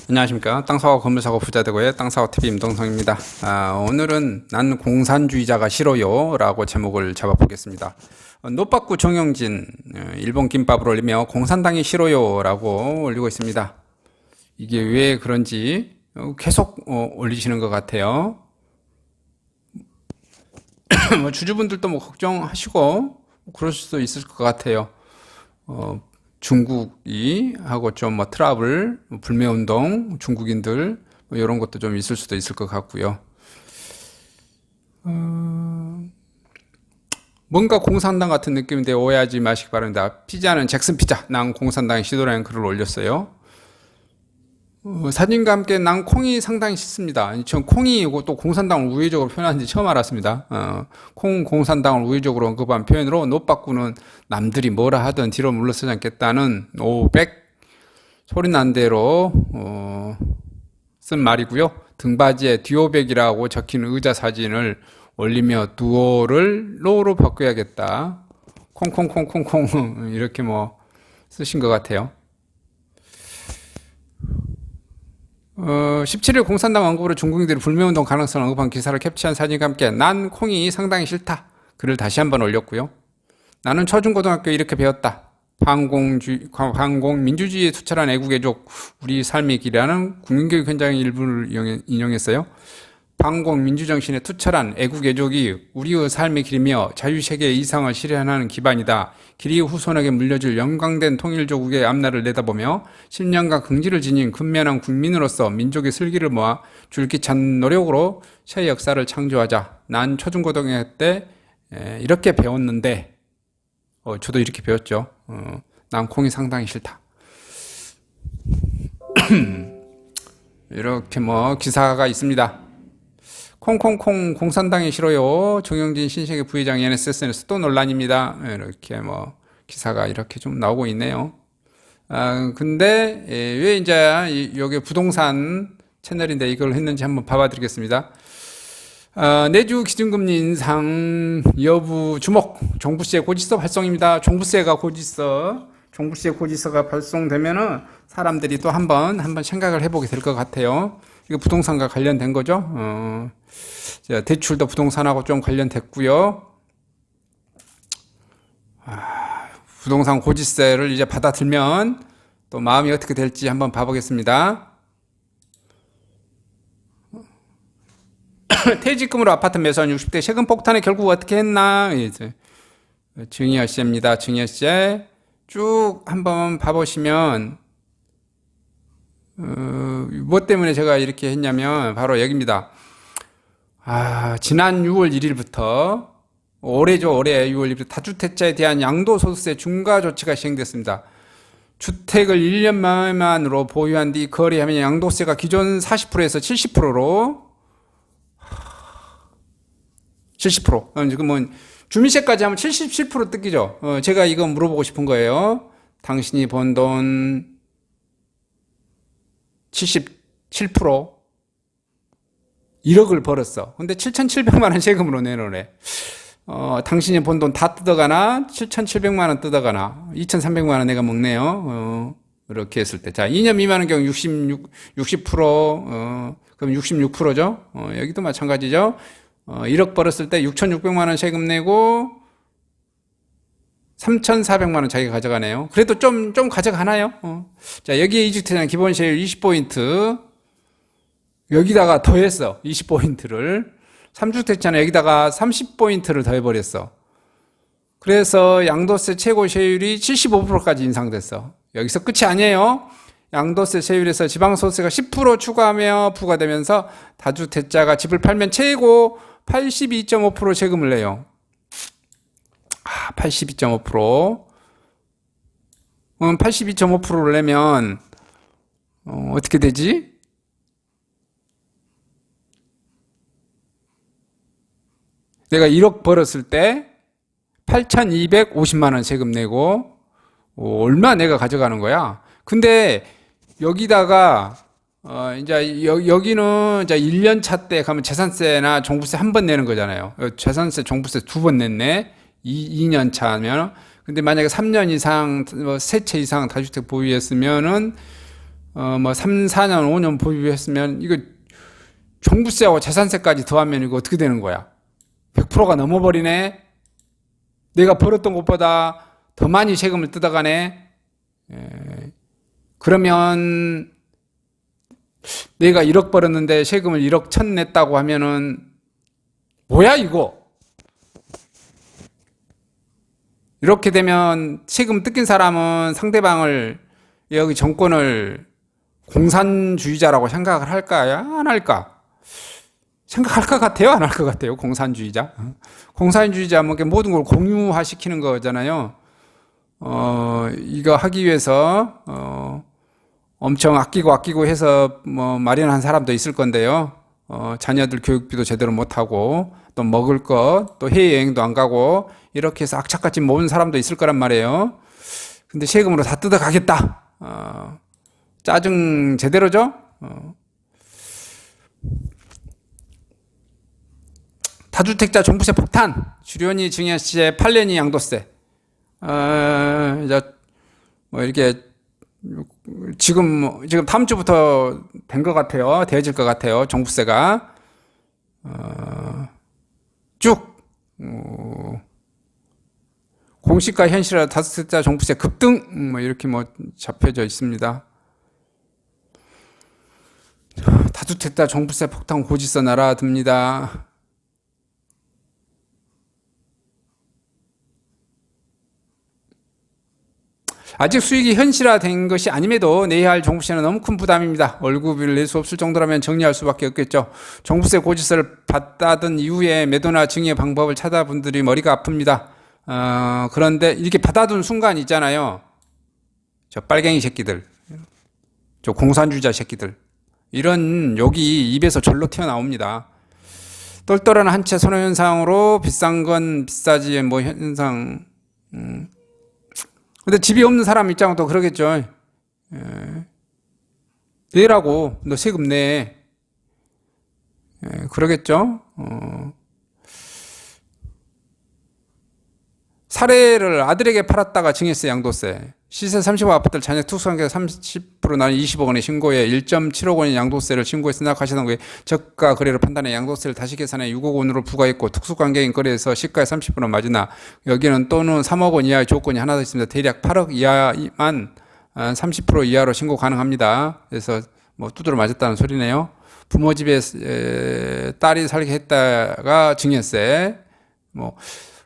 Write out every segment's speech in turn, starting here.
안녕하십니까. 땅사고 건물사고 부자되고의 땅사고TV 임동성입니다. 오늘은 난 공산주의자가 싫어요 라고 제목을 잡아보겠습니다. 노빠꾸 정영진 일본 김밥을 올리며 공산당이 싫어요 라고 올리고 있습니다. 이게 왜 그런지 계속 올리시는 것 같아요. 뭐 주주분들도 뭐 걱정하시고 그럴 수도 있을 것 같아요. 중국이 하고 좀 뭐 트러블, 불매운동, 중국인들 뭐 이런 것도 좀 있을 수도 있을 것 같고요. 뭔가 공산당 같은 느낌인데 오해하지 마시기 바랍니다. 피자는 잭슨 피자, 난 공산당의 시도라는 글을 올렸어요. 사진과 함께 난 콩이 상당히 싫습니다. 전 콩이 또 공산당을 우회적으로 표현하는지 처음 알았습니다. 콩 공산당을 우회적으로 언급한 표현으로 노빠꾸는 남들이 뭐라 하든 뒤로 물러서지 않겠다는 500 소리 난 대로 쓴 말이고요. 등받이에 듀오백이라고 적힌 의자 사진을 올리며 두오를 로로 바꿔야겠다. 콩콩콩콩콩 이렇게 뭐 쓰신 것 같아요. 17일 공산당 언급으로 중국인들이 불매운동 가능성을 언급한 기사를 캡처한 사진과 함께 난 콩이 상당히 싫다 글을 다시 한번 올렸고요. 나는 초중고등학교 이렇게 배웠다. 반공민주주의에 투철한 애국애족 우리 삶의 길이라는 국민교육 현장의 일부를 인용했어요. 반공민주정신에 투철한 애국애족이 우리의 삶의 길이며 자유세계의 이상을 실현하는 기반이다. 길이 후손에게 물려줄 영광된 통일조국의 앞날을 내다보며 10년간 긍지를 지닌 근면한 국민으로서 민족의 슬기를 모아 줄기찬 노력으로 새 역사를 창조하자. 난 초중고등학교 때 이렇게 배웠는데 저도 이렇게 배웠죠. 난 콩이 상당히 싫다. 이렇게 뭐 기사가 있습니다. 콩콩콩 공산당이 싫어요. 정영진 신세계 부회장 NSS에서 또 논란입니다. 이렇게 뭐 기사가 이렇게 좀 나오고 있네요. 근데 왜 이제 여기 부동산 채널인데 이걸 했는지 한번 봐드리겠습니다. 내주 기준금리 인상 여부 주목. 종부세 고지서 발송입니다. 종부세 고지서가 발송되면은 사람들이 또 한번 생각을 해보게 될 것 같아요. 이거 부동산과 관련된 거죠. 대출도 부동산하고 좀 관련됐고요. 부동산 고지세를 이제 받아들면 또 마음이 어떻게 될지 한번 봐보겠습니다. 퇴직금으로 아파트 매수한 60대 세금 폭탄에 결국 어떻게 했나? 이제 증여세입니다. 증여세 쭉 한번 봐보시면 뭐 때문에 제가 이렇게 했냐면 바로 여기입니다. 지난 6월 1일부터 올해죠. 올해 6월 1일부터 다주택자에 대한 양도소득세 중과 조치가 시행됐습니다. 주택을 1년 만으로 보유한 뒤 거래하면 양도세가 기존 40%에서 70%로 70%. 지금은 주민세까지 하면 77% 뜯기죠. 제가 이거 물어보고 싶은 거예요. 당신이 번 돈 77% 1억을 벌었어. 근데 7,700만 원 세금으로 내놓으래. 당신이 번 돈 다 뜯어가나 7,700만 원 뜯어가나 2,300만 원 내가 먹네요. 이렇게 했을 때. 자, 2년 미만의 경우 60%, 그럼 66%죠. 여기도 마찬가지죠. 1억 벌었을 때 6,600만 원 세금 내고 3,400만 원 자기가 가져가네요. 그래도 좀 가져가나요? 자, 여기에 이주택자는 기본세율 20포인트 여기다가 더했어. 20포인트를 3주택자는 여기다가 30포인트를 더해버렸어. 그래서 양도세 최고 세율이 75%까지 인상됐어. 여기서 끝이 아니에요. 양도세 세율에서 지방소득세가 10% 추가하며 부과되면서 다주택자가 집을 팔면 최고 82.5% 세금을 내요. 82.5%. 82.5%를 내면 어떻게 되지? 내가 1억 벌었을 때 8,250만 원 세금 내고 얼마 내가 가져가는 거야? 근데 여기다가 이제 여기는 이제 1년 차 때 가면 재산세나 종부세 한 번 내는 거잖아요. 재산세, 종부세 두 번 냈네. 2년 차면. 근데 만약에 3년 이상, 세 채 이상 다주택 보유했으면은 뭐 3, 4년, 5년 보유했으면 이거 종부세하고 재산세까지 더하면 이거 어떻게 되는 거야? 100%가 넘어버리네? 내가 벌었던 것보다 더 많이 세금을 뜯어가네? 그러면 내가 1억 벌었는데 세금을 1억 1천 냈다고 하면은 뭐야 이거? 이렇게 되면 세금 뜯긴 사람은 상대방을 여기 정권을 공산주의자라고 생각을 할까요? 안 할까? 생각할 것 같아요? 안 할 것 같아요? 공산주의자? 공산주의자 뭐 모든 걸 공유화 시키는 거잖아요. 이거 하기 위해서 엄청 아끼고 해서 뭐 마련한 사람도 있을 건데요. 자녀들 교육비도 제대로 못하고 또 먹을 것, 또 해외여행도 안 가고 이렇게 해서 악착같이 모은 사람도 있을 거란 말이에요. 근데 세금으로 다 뜯어가겠다. 짜증 제대로죠? 다주택자 종부세 폭탄, 주련이 증여세, 8년이 양도세. 이제 뭐 이렇게 지금 다음 주부터 된 것 같아요. 되어질 것 같아요. 종부세가 쭉 공시가 현실화 다주택자 종부세 급등 뭐 이렇게 뭐 잡혀져 있습니다. 다주택자 종부세 폭탄 고지서 날아듭니다. 아직 수익이 현실화된 것이 아님에도 내야 할 종부세는 너무 큰 부담입니다. 월급을 낼 수 없을 정도라면 정리할 수밖에 없겠죠. 종부세 고지서를 받아든 이후에 매도나 증여 방법을 찾아 분들이 머리가 아픕니다. 그런데 이렇게 받아둔 순간 있잖아요. 저 빨갱이 새끼들, 저 공산주의자 새끼들, 이런 욕이 입에서 절로 튀어나옵니다. 똘똘한 한 채 선호현상으로 비싼 건 비싸지 뭐 현상. 근데 집이 없는 사람 입장도 그러겠죠. 내라고, 너 세금 내. 그러겠죠. 사례를 아들에게 팔았다가 증여세 양도세. 시세 30억 아파트를 자녀 특수관계 30% 나는 20억 원의 신고에 1.7억 원의 양도세를 신고했으나 가시당국에 저가 거래로 판단해 양도세를 다시 계산해 6억 원으로 부과했고 특수관계인 거래에서 시가의 30% 맞으나 여기는 또는 3억 원 이하의 조건이 하나 더 있습니다. 대략 8억 이하만 30% 이하로 신고 가능합니다. 그래서 뭐 두드러 맞았다는 소리네요. 부모 집에 딸이 살게 했다가 증여세. 뭐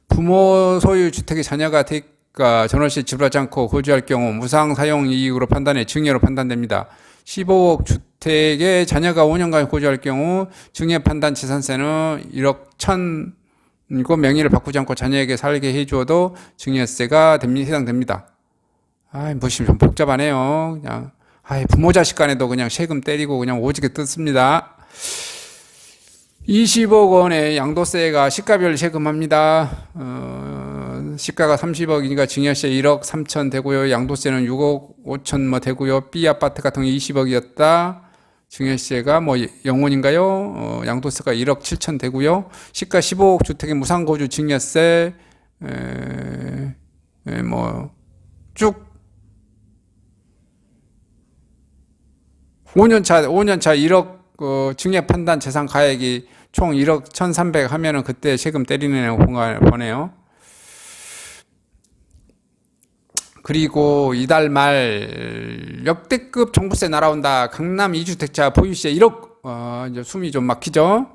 부모 소유 주택의 자녀가 전월세 지불하지 않고 거주할 경우 무상 사용 이익으로 판단해 증여로 판단됩니다. 15억 주택에 자녀가 5년간 거주할 경우 증여 판단 재산세는 1억 1,000이고 명의를 바꾸지 않고 자녀에게 살게 해주어도 증여세가 해당됩니다. 뭐시 좀 복잡하네요. 그냥 부모 자식 간에도 그냥 세금 때리고 그냥 오지게 뜯습니다. 20억 원의 양도세가 시가별 세금합니다. 시가가 30억이니까 증여세 1억 3천 되고요. 양도세는 6억 5천 뭐 되고요. B 아파트 같은 거 20억이었다. 증여세가 뭐 0원인가요? 양도세가 1억 7천 되고요. 시가 15억 주택의 무상거주 증여세 뭐 쭉 5년차 1억 증여 판단 재산 가액이 총 1억 1,300 하면은 그때 세금 때리는 보네요. 그리고 이달 말 역대급 종부세 날아온다. 강남 2주택자 보유세 1억. 이제 숨이 좀 막히죠.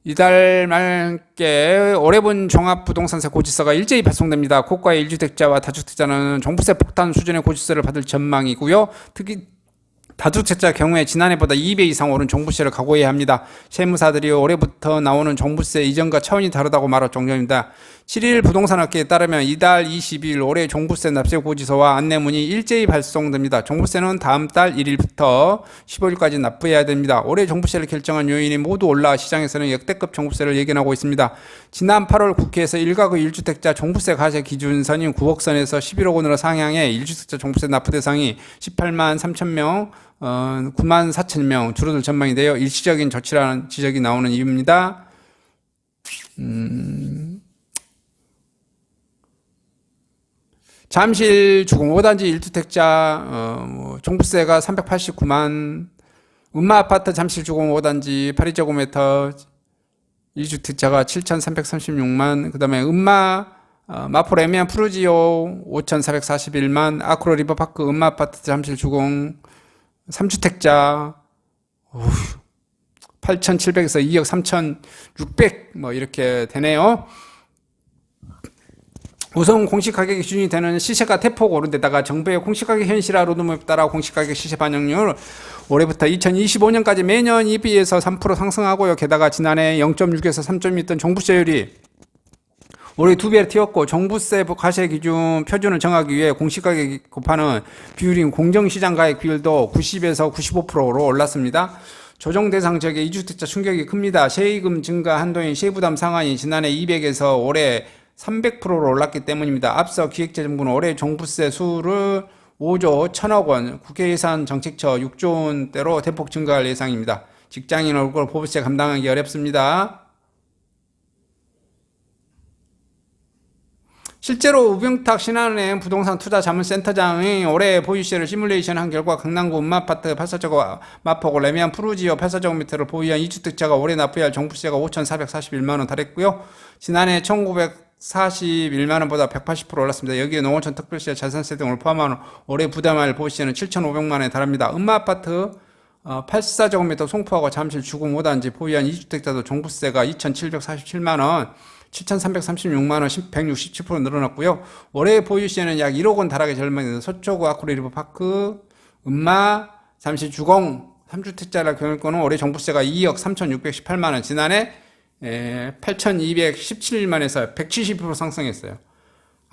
이달 말께 올해 본 종합부동산세 고지서가 일제히 발송됩니다. 고가의 1주택자와 다주택자는 종부세 폭탄 수준의 고지서를 받을 전망이고요. 특히 다주택자 경우에 지난해보다 2배 이상 오른 종부세를 각오해야 합니다. 세무사들이 올해부터 나오는 종부세 이전과 차원이 다르다고 말할 정도입니다. 7일 부동산업계에 따르면 이달 22일 올해 종부세 납세 고지서와 안내문이 일제히 발송됩니다. 종부세는 다음 달 1일부터 15일까지 납부해야 됩니다. 올해 종부세를 결정한 요인이 모두 올라 시장에서는 역대급 종부세를 예견하고 있습니다. 지난 8월 국회에서 1가구 1주택자 종부세 과세 기준선인 9억 선에서 11억 원으로 상향해 1주택자 종부세 납부 대상이 18만 3천 명, 9만 4천 명 줄어들 전망이 되어 일시적인 조치라는 지적이 나오는 이유입니다. 잠실 주공 5단지 1주택자 종부세가 389만, 음마아파트 잠실 주공 5단지 82제곱미터 2주택자가 7,336만, 그 다음에 마포 레미안 푸르지오 5,441만, 아크로 리버파크 음마아파트 잠실 주공 3주택자 8,700에서 2억 3,600 이렇게 되네요. 우선 공시가격 기준이 되는 시세가 대폭 오른 데다가 정부의 공시가격 현실화 로드맵에 따라 공시가격 시세 반영률 올해부터 2025년까지 매년 2비에서 3% 상승하고요. 게다가 지난해 0.6에서 3.2던 종부세율이 올해 2배를 튀었고, 종부세 과세 기준 표준을 정하기 위해 공시가격 곱하는 비율인 공정시장가액 비율도 90에서 95%로 올랐습니다. 조정 대상 지역의 2주택자 충격이 큽니다. 세금 증가 한도인 세부담 상한이 지난해 200에서 올해 300%로 올랐기 때문입니다. 앞서 기획재정부는 올해 종부세 수를 5조 1천억 원, 국회 예산 정책처 6조 원대로 대폭 증가할 예상입니다. 직장인 월급 보부세 감당하기 어렵습니다. 실제로 우병탁 신한은행 부동산 투자 자문센터장이 올해 보유세를 시뮬레이션한 결과 강남구 음마아파트 84제곱 마포구 레미안 푸르지오 84제곱미터를 보유한 2주택자가 올해 납부해야 할 종부세가 5,441만원 달했고요. 지난해 1,941만원보다 180% 올랐습니다. 여기에 농어촌 특별세, 자산세 등을 포함한 올해 부담할 보유세는 7,500만원에 달합니다. 음마아파트 84제곱미터 송포하고 잠실 주공 5단지 보유한 2주택자도 종부세가 2,747만원, 7,336만원 167% 늘어났고요. 올해 보유세는 약 1억 원 달하게 절망해서 서초구 아크로 리버파크 음마 잠실 주공 3주택자를 경일권은 올해 종부세가 2억 3,618만원, 지난해 8,217만에서 170% 상승했어요.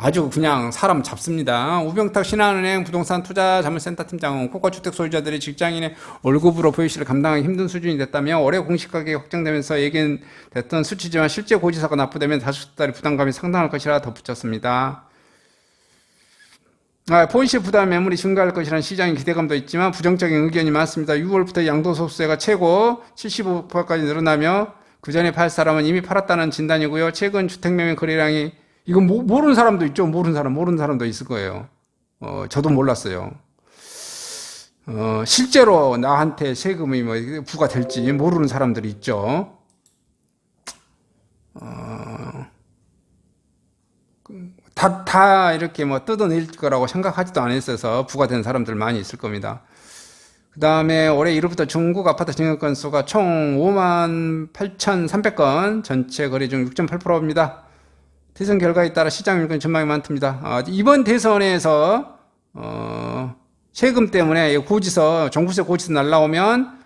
아주 그냥 사람 잡습니다. 우병탁 신한은행 부동산 투자 자문센터 팀장은 고가주택 소유자들이 직장인의 월급으로 보유세를 감당하기 힘든 수준이 됐다며 올해 공시가격이 확정되면서 얘기됐던 수치지만 실제 고지서가 납부되면 다수 달의 부담감이 상당할 것이라 덧붙였습니다. 보유세 부담 매물이 증가할 것이라는 시장의 기대감도 있지만 부정적인 의견이 많습니다. 6월부터 양도소득세가 최고 75%까지 늘어나며 그 전에 팔 사람은 이미 팔았다는 진단이고요. 최근 주택매매 거래량이, 이건 모르는 사람도 있죠. 모르는 사람도 있을 거예요. 저도 몰랐어요. 실제로 나한테 세금이 부과될지 모르는 사람들이 있죠. 다 이렇게 뜯어낼 거라고 생각하지도 않았어서 부과된 사람들 많이 있을 겁니다. 그 다음에 올해 1월부터 전국 아파트 증여 건수가 총 58,300건, 전체 거래 중 6.8%입니다. 대선 결과에 따라 시장 일권 전망이 많답니다. 이번 대선에서 세금 때문에 고지서, 종부세 고지서 날라오면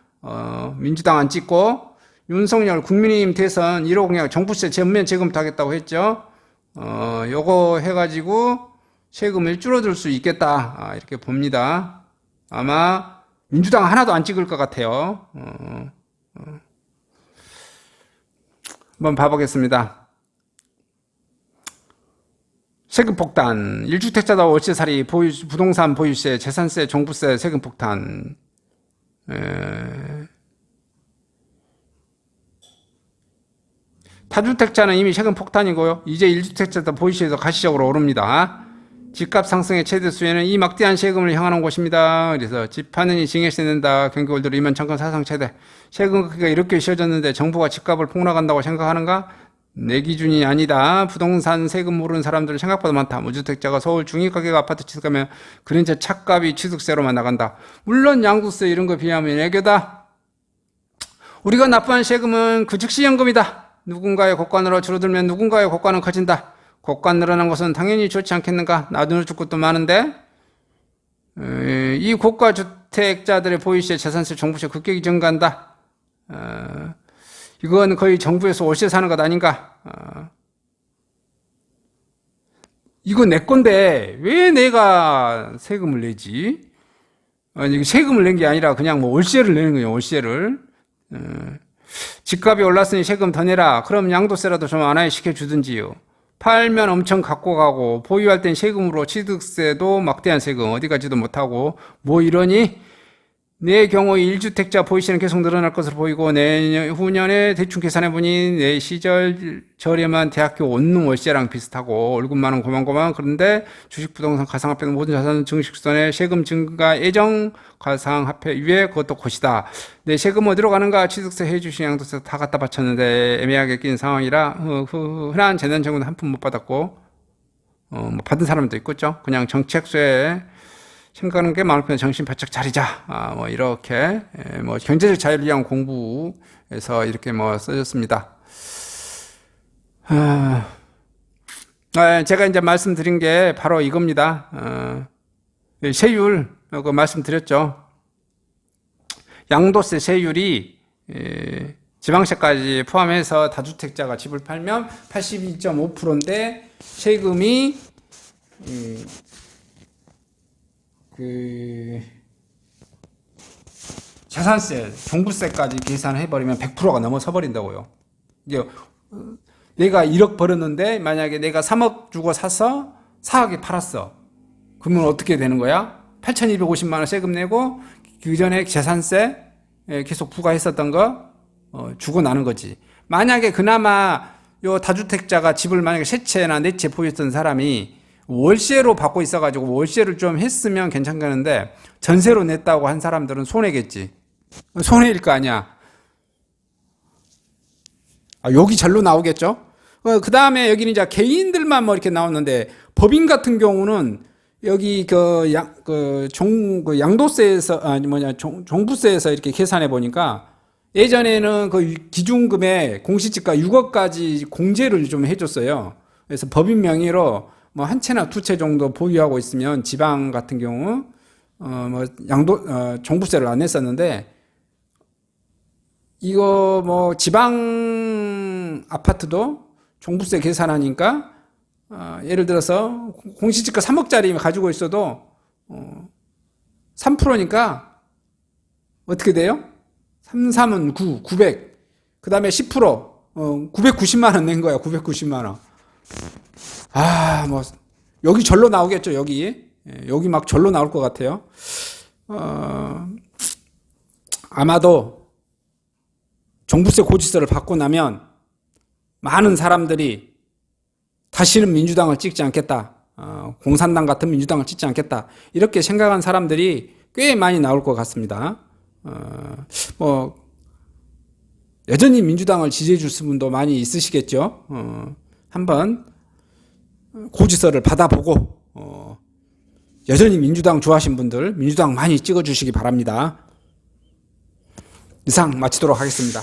민주당 안 찍고, 윤석열 국민의힘 대선 1호 공약 종부세 전면 재검토 하겠다고 했죠. 요거 해가지고 세금을 줄어들 수 있겠다, 이렇게 봅니다. 아마 민주당 하나도 안 찍을 것 같아요. 한번 봐보겠습니다. 세금 폭탄, 1주택자다 월세살이, 부동산 보유세, 재산세, 종부세, 세금 폭탄. 다주택자는 이미 세금 폭탄이고요. 이제 1주택자도 보유세도 가시적으로 오릅니다. 집값 상승의 최대 수혜는 이 막대한 세금을 향하는 곳입니다. 그래서 집 파느니 증여세 낸다. 경기 올드로 2만 청건 사상 최대. 세금 크기가 이렇게 쉬워졌는데 정부가 집값을 폭락한다고 생각하는가? 내 기준이 아니다. 부동산 세금 모르는 사람들 생각보다 많다. 무주택자가 서울 중위가격 아파트 취득하면 그랜저 차값이 취득세로만 나간다. 물론 양도세 이런 거 비하면 애교다. 우리가 납부한 세금은 그 즉시 연금이다. 누군가의 고관으로 줄어들면 누군가의 고관은 커진다. 고관 늘어난 것은 당연히 좋지 않겠는가? 나누어 줄 것도 많은데 이 고가 주택자들의 보유세, 재산세, 종부세 급격히 증가한다. 이건 거의 정부에서 월세 사는 것 아닌가? 이거 내 건데 왜 내가 세금을 내지? 아니, 세금을 낸 게 아니라 그냥 월세를 내는 거예요. 월세를. 집값이 올랐으니 세금 더 내라. 그럼 양도세라도 좀 완화해 시켜주든지요. 팔면 엄청 갖고 가고, 보유할 땐 세금으로 취득세도 막대한 세금 어디 가지도 못하고, 뭐 이러니? 내 경우 1주택자 보유세는 계속 늘어날 것으로 보이고 내후년에 대충 계산해보니 내 시절 저렴한 대학교 원룸 월세랑 비슷하고 월급만은 고만고만. 그런데 주식, 부동산, 가상화폐 등 모든 자산 증식선에 세금 증가 예정 가상화폐 위에 그것도 곧이다. 내 세금 어디로 가는가? 취득세, 해주식, 양도세 다 갖다 바쳤는데 애매하게 낀 상황이라 흔한 재난지원금도 한 푼 못 받았고 뭐 받은 사람도 있겠죠. 그냥 정책수에 생각하는 게 많을 뿐 정신 바짝 차리자. 뭐 이렇게 뭐 경제적 자유를 위한 공부에서 이렇게 뭐 써졌습니다. 제가 이제 말씀드린 게 바로 이겁니다. 세율 그 말씀드렸죠. 양도세 세율이 지방세까지 포함해서 다주택자가 집을 팔면 82.5%인데 세금이 재산세, 종부세까지 계산해버리면 100%가 넘어서 버린다고요. 이게 내가 1억 벌었는데 만약에 내가 3억 주고 사서 4억에 팔았어. 그러면 어떻게 되는 거야? 8,250만 원 세금 내고 그 전에 재산세 계속 부과했었던 거 주고 나는 거지. 만약에 그나마 요 다주택자가 집을 만약에 세 채나 네 채 보유했던 사람이 월세로 받고 있어가지고 월세를 좀 했으면 괜찮겠는데 전세로 냈다고 한 사람들은 손해겠지. 손해일 거 아니야. 여기 절로 나오겠죠. 그 다음에 여기는 이제 개인들만 뭐 이렇게 나오는데 법인 같은 경우는 여기 양도세에서 종부세에서 이렇게 계산해 보니까 예전에는 그 기준금액 공시지가 6억까지 공제를 좀 해줬어요. 그래서 법인 명의로 뭐 한 채나 두 채 정도 보유하고 있으면 지방 같은 경우 종부세를 안 냈었는데 이거 뭐 지방 아파트도 종부세 계산하니까 예를 들어서 공시지가 3억짜리 가지고 있어도 3%니까 어떻게 돼요? 3, 3은 9, 900. 그 다음에 10%, 990만 원 낸 거야, 990만 원. 뭐, 여기 절로 나오겠죠, 여기. 여기 막 절로 나올 것 같아요. 아마도 종부세 고지서를 받고 나면 많은 사람들이 다시는 민주당을 찍지 않겠다. 공산당 같은 민주당을 찍지 않겠다. 이렇게 생각한 사람들이 꽤 많이 나올 것 같습니다. 여전히 민주당을 지지해 줄 분도 많이 있으시겠죠. 한번 고지서를 받아보고, 여전히 민주당 좋아하신 분들, 민주당 많이 찍어주시기 바랍니다. 이상 마치도록 하겠습니다.